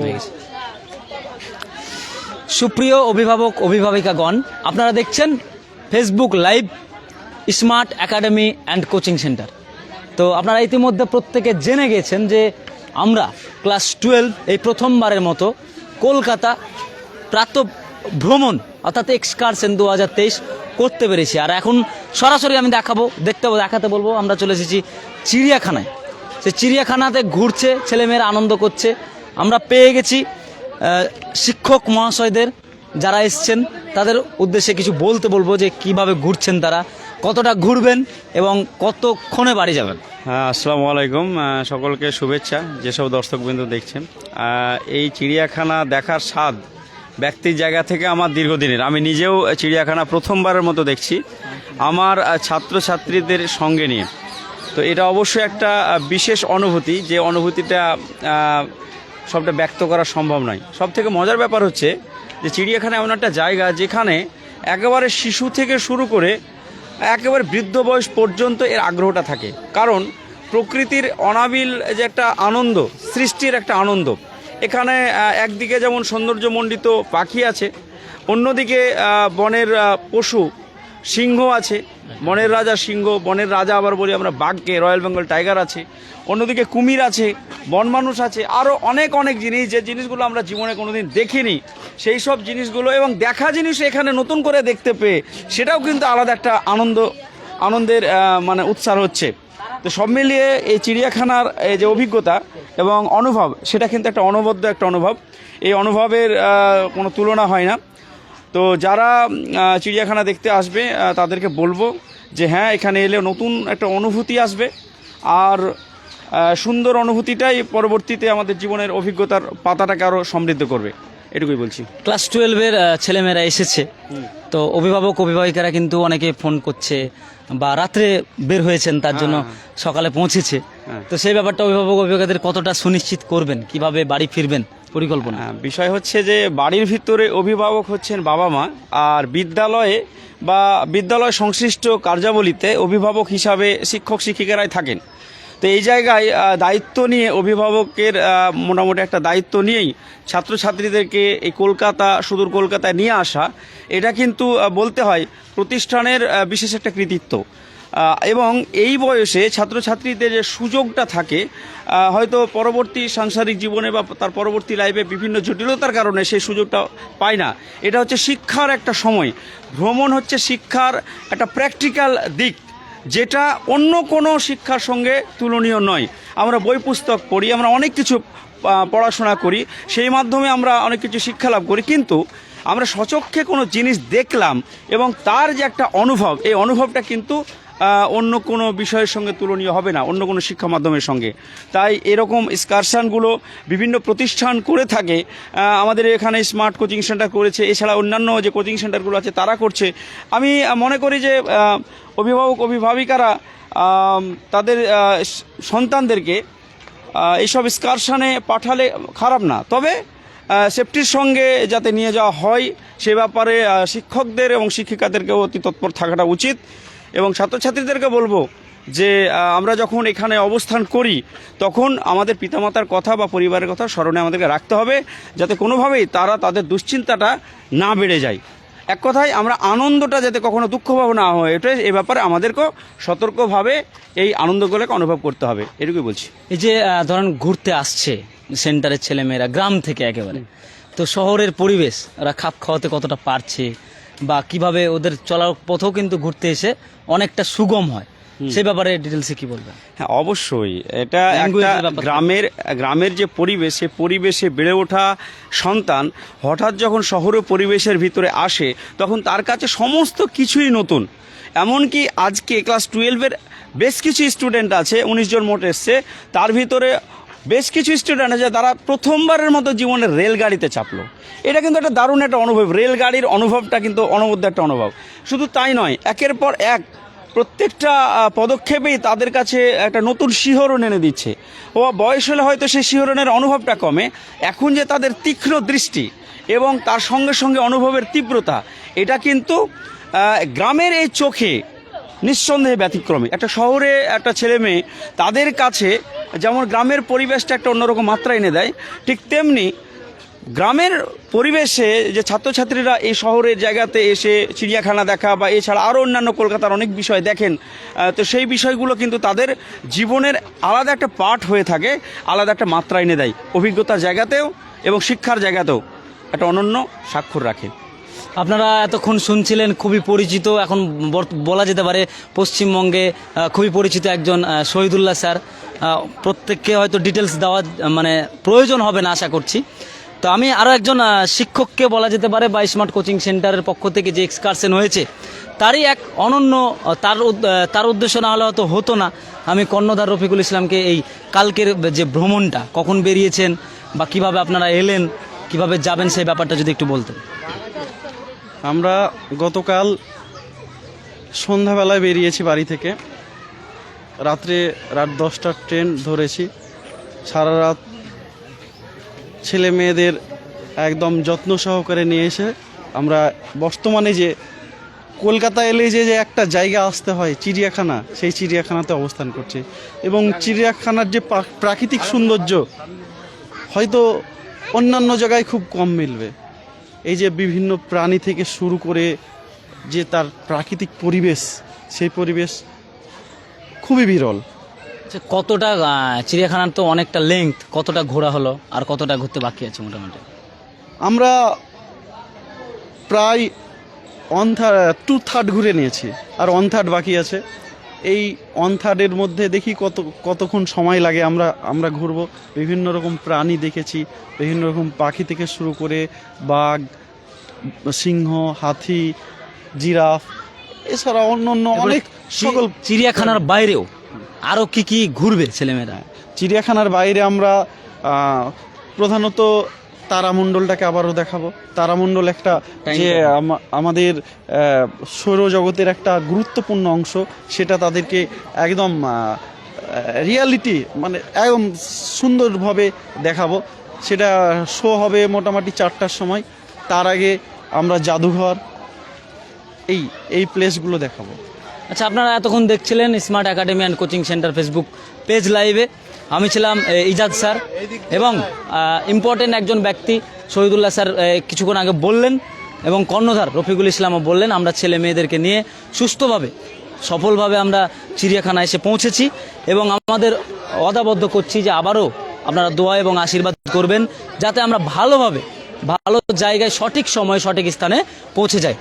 হয়ে গেছে। সুপ্রিয় অভিভাবক অভিভাবিকাগণ, আপনারা দেখছেন Facebook live smart academy and coaching centre. তো আপনারা ইতিমধ্যে প্রত্যেকে জেনে গেছেন যে আমরা ক্লাস 12 এই প্রথমবারের মতো কলকাতা প্রাতঃ ভ্রমণ অর্থাৎ এক্সকারশন 2023 করতে পেরেছি। আর এখন সরাসরি আমি দেখাতে বলবো, আমরা চলে এসেছি চিড়িয়াখানায়। সে চিড়িয়াখানাতে ঘুরছে, ছেলেমেয়েরা আনন্দ করছে। আমরা পেয়ে গেছি শিক্ষক মহাশয়দের, যারা এসছেন তাদের উদ্দেশ্যে কিছু বলবো যে কিভাবে ঘুরছেন তারা, কতটা ঘুরবেন এবং কতক্ষণে বাড়ি যাবেন। হ্যাঁ, আসসালামু আলাইকুম, সকলকে শুভেচ্ছা যেসব দর্শকবৃন্দ দেখছেন। এই চিড়িয়াখানা দেখার স্বাদ ব্যক্তির জায়গা থেকে আমার দীর্ঘদিনের। আমি নিজেও চিড়িয়াখানা প্রথমবারের মতো দেখছি আমার ছাত্রছাত্রীদের সঙ্গে নিয়ে। তো এটা অবশ্যই একটা বিশেষ অনুভূতি, যে অনুভূতিটা সবটা ব্যক্ত করা সম্ভব নয়। সব থেকে মজার ব্যাপার হচ্ছে যে চিড়িয়াখানা এমন একটা জায়গা যেখানে একেবারে শিশু থেকে শুরু করে একেবারে বৃদ্ধ বয়স পর্যন্ত এর আগ্রহটা থাকে। কারণ প্রকৃতির অনাবিল যে একটা আনন্দ, সৃষ্টির একটা আনন্দ, এখানে একদিকে যেমন সৌন্দর্যমণ্ডিত পাখি আছে, অন্যদিকে বনের পশু সিংহ আছে, বনের রাজা সিংহ, বনের রাজা আবার বলি আমরা বাঘকে, রয়্যাল বেঙ্গল টাইগার আছে, অন্যদিকে কুমির আছে, বন মানুষ আছে, আরও অনেক অনেক জিনিস, যে জিনিসগুলো আমরা জীবনে কোনোদিন দেখিনি, সেই সব জিনিসগুলো এবং দেখা জিনিস এখানে নতুন করে দেখতে পেয়ে সেটাও কিন্তু আলাদা একটা আনন্দের মানে উৎসাহ হচ্ছে। তো সব মিলিয়ে এই চিড়িয়াখানার এই যে অভিজ্ঞতা এবং অনুভব, সেটা কিন্তু একটা অনবদ্য একটা অনুভব। এই অনুভবের কোনো তুলনা হয় না। তো যারা চিড়িয়াখানা দেখতে আসবে তাদেরকে বলবো যে হ্যাঁ, এখানে এলে নতুন একটা অনুভূতি আসবে, আর সুন্দর অনুভূতিটাই পরবর্তীতে আমাদের জীবনের অভিজ্ঞতার পাতাটাকে আরও সমৃদ্ধ করবে, এটুকুই বলছি। ক্লাস 12-এর ছেলেমেয়েরা এসেছে, তো অভিভাবক অভিভাবিকারা কিন্তু অনেকে ফোন করছে বা রাত্রে বের হয়েছেন, তার জন্য সকালে পৌঁছেছে। তো সেই ব্যাপারটা অভিভাবক অভিভাবকদের কতটা সুনিশ্চিত করবেন, কিভাবে বাড়ি ফিরবেন পরিকল্পনা? বিষয় হচ্ছে যে বাড়ির ভিতরে অভিভাবক হচ্ছেন বাবা মা, আর বিদ্যালয়ে বা বিদ্যালয় সংশ্লিষ্ট কার্যাবলীতে অভিভাবক হিসাবে শিক্ষক শিক্ষিকারাই থাকেন। তো এই জায়গায় দায়িত্ব নিয়ে অভিভাবকের মোটামুটি একটা দায়িত্ব নিয়েই ছাত্রছাত্রীদেরকে এই সুদূর কলকাতায় নিয়ে আসা, এটা কিন্তু বলতে হয় প্রতিষ্ঠানের বিশেষ একটা কৃতিত্ব। এবং এই বয়সে ছাত্রছাত্রীদের যে সুযোগটা থাকে, হয়তো পরবর্তী সাংসারিক জীবনে বা তার পরবর্তী লাইফে বিভিন্ন জটিলতার কারণে সেই সুযোগটা পায় না। এটা হচ্ছে শিক্ষার একটা সময়। ভ্রমণ হচ্ছে শিক্ষার একটা প্র্যাকটিক্যাল দিক, যেটা অন্য কোনো শিক্ষার সঙ্গে তুলনীয় নয়। আমরা বই পুস্তক পড়ি, আমরা অনেক কিছু পড়াশোনা করি, সেই মাধ্যমে আমরা অনেক কিছু শিক্ষা লাভ করি, কিন্তু আমরা সচক্ষে কোনো জিনিস দেখলাম এবং তার যে একটা অনুভব, এই অনুভবটা কিন্তু অন্য কোনো বিষয়ের সঙ্গে তুলনীয় হবে না, অন্য কোনো শিক্ষা মাধ্যমের সঙ্গে। তাই এরকম এক্সকারশনগুলো বিভিন্ন প্রতিষ্ঠান করে থাকে। আমাদের এখানে স্মার্ট কোচিং সেন্টার করেছে, এছাড়া অন্যান্য যে কোচিং সেন্টারগুলো আছে তারা করছে। আমি মনে করি যে অভিভাবক অভিভাবিকারা তাদের সন্তানদেরকে এইসব এক্সকারশনে পাঠালে খারাপ না, তবে সেফটির সঙ্গে যাতে নিয়ে যাওয়া হয় সে ব্যাপারে শিক্ষকদের এবং শিক্ষিকাদেরকেও অতি তৎপর থাকাটা উচিত। এবং ছাত্রছাত্রীদেরকে বলবো যে আমরা যখন এখানে অবস্থান করি তখন আমাদের পিতামাতার কথা বা পরিবারের কথা স্মরণে আমাদেরকে রাখতে হবে, যাতে কোনোভাবেই তাদের দুশ্চিন্তাটা না বেড়ে যায়। এক কথায় আমরা আনন্দটা যাতে কখনো দুঃখভাব না হয়ে ওঠে, এ ব্যাপারে আমাদেরকেও সতর্কভাবে এই আনন্দগুলোকে অনুভব করতে হবে, এটুকুই বলছি। এই যে ধরেন ঘুরতে আসছে সেন্টারের ছেলেমেয়েরা গ্রাম থেকে একেবারে, তো শহরের পরিবেশ ওরা খাপ খাওয়াতে কতটা পারছে, বা কিভাবে ওদের চলার পথও কিন্তু ঘুরতে এসে অনেকটা সুগম হয়, সেই ব্যাপারে ডিটেলসে কি বলবেন? হ্যাঁ, অবশ্যই। এটা গ্রামের যে পরিবেশ, সে পরিবেশে বেড়ে ওঠা সন্তান হঠাৎ যখন শহরের পরিবেশের ভিতরে আসে তখন তার কাছে সমস্ত কিছুই নতুন। এমনকি আজকে ক্লাস 12-এর বেশ কিছু স্টুডেন্ট আছে, 19 জন মোট এসছে, তার ভিতরে বেশ কিছু স্টুডেন্ট আছে তারা প্রথমবারের মতো জীবনে রেলগাড়িতে চাপলো। এটা কিন্তু একটা দারুণ একটা অনুভব, রেলগাড়ির অনুভবটা কিন্তু অনবদ্য একটা অনুভব। শুধু তাই নয়, একের পর এক প্রত্যেকটা পদক্ষেপেই তাদের কাছে একটা নতুন শিহরণ এনে দিচ্ছে। বয়স হলে হয়তো সেই শিহরণের অনুভবটা কমে, এখন যে তাদের তীক্ষ্ণ দৃষ্টি এবং তার সঙ্গে সঙ্গে অনুভবের তীব্রতা, এটা কিন্তু গ্রামের এই চোখে নিঃসন্দেহে ব্যতিক্রমী। একটা শহরে একটা ছেলে মেয়ে, তাদের কাছে যেমন গ্রামের পরিবেশটা একটা অন্যরকম মাত্রা এনে দেয়, ঠিক তেমনি গ্রামের পরিবেশে যে ছাত্রছাত্রীরা এই শহরের জায়গাতে এসে চিড়িয়াখানা দেখা বা এছাড়া আরও অন্যান্য কলকাতার অনেক বিষয় দেখেন, তো সেই বিষয়গুলো কিন্তু তাদের জীবনের আলাদা একটা পার্ট হয়ে থাকে, আলাদা একটা মাত্রা এনে দেয় অভিজ্ঞতার জায়গাতেও এবং শিক্ষার জায়গাতেও একটা অনন্য স্বাক্ষর রাখে। আপনারা এতক্ষণ শুনছিলেন খুবই পরিচিত, এখন বলা যেতে পারে পশ্চিমবঙ্গে খুবই পরিচিত একজন শহীদুল্লাহ স্যার। প্রত্যেককে হয়তো ডিটেলস দেওয়া মানে প্রয়োজন হবে না আশা করছি। তো আমি আরও একজন শিক্ষককে বলা যেতে পারে বা স্মার্ট কোচিং সেন্টারের পক্ষ থেকে যে এক্সকারশন হয়েছে তারই এক অনন্য, তার উদ্দেশ্য না হলে হতো না। আমি কর্ণধার রফিকুল ইসলামকে এই কালকের যে ভ্রমণটা কখন বেরিয়েছেন বা কিভাবে আপনারা এলেন, কিভাবে যাবেন সেই ব্যাপারটা যদি একটু বলতেন। আমরা গতকাল সন্ধ্যাবেলায় বেরিয়েছি বাড়ি থেকে, রাত 10টার ট্রেন ধরেছি। সারা রাত ছেলে মেয়েদের একদম যত্ন সহকারে নিয়ে এসে আমরা বর্তমানে যে কলকাতা এলে যে একটা জায়গা আসতে হয় চিড়িয়াখানা, সেই চিড়িয়াখানাতে অবস্থান করছি। এবং চিড়িয়াখানার যে প্রাকৃতিক সৌন্দর্য হয়তো অন্যান্য জায়গায় খুব কম মিলবে। এই যে বিভিন্ন প্রাণী থেকে শুরু করে যে তার প্রাকৃতিক পরিবেশ, সেই পরিবেশ খুবই বিরল। কতটা চিড়িয়াখানার তো অনেকটা লেংথ, কতটা ঘোরা হলো আর কতটা ঘুরতে বাকি আছে মোটামুটি? আমরা প্রায় 2/3 ঘুরে নিয়েছি, আর 1/3 বাকি আছে। এই 1/3 মধ্যে দেখি কতক্ষণ সময় লাগে। আমরা ঘুরবো, বিভিন্ন রকম প্রাণী দেখেছি, বিভিন্ন রকম পাখি থেকে শুরু করে বাঘ, সিংহ, হাতি, জিরাফ, এছাড়া অন্য অনেক সকল। চিড়িয়াখানার বাইরেও আরও কি কি ঘুরবে ছেলেমেয়েরা? চিড়িয়াখানার বাইরে আমরা প্রধানত তারামণ্ডলটাকে আবারও দেখাবো। তারামণ্ডল একটা যে আমাদের সৌরজগতের একটা গুরুত্বপূর্ণ অংশ, সেটা তাদেরকে একদম রিয়ালিটি মানে একদম সুন্দরভাবে দেখাবো। সেটা শো হবে মোটামুটি 4টার সময়। তার আগে আমরা জাদুঘর, এই প্লেসগুলো দেখাবো। আচ্ছা, আপনারা এতক্ষণ দেখছিলেন smart academy and coaching centre Facebook page লাইভে। আমি ছিলাম ইজাদ স্যার এবং ইম্পর্টেন্ট একজন ব্যক্তি শহীদুল্লাহ স্যার কিছুক্ষণ আগে বললেন এবং কর্ণধার রফিকুল ইসলামও বললেন। আমরা ছেলে মেয়েদেরকে নিয়ে সুস্থভাবে সফলভাবে আমরা চিড়িয়াখানায় এসে পৌঁছেছি এবং আমাদের ওয়াদাবদ্ধ করছি যে আবারও আপনারা দোয়া এবং আশীর্বাদ করবেন যাতে আমরা ভালোভাবে ভালো জায়গায় সঠিক সময়ে সঠিক স্থানে পৌঁছে যাই।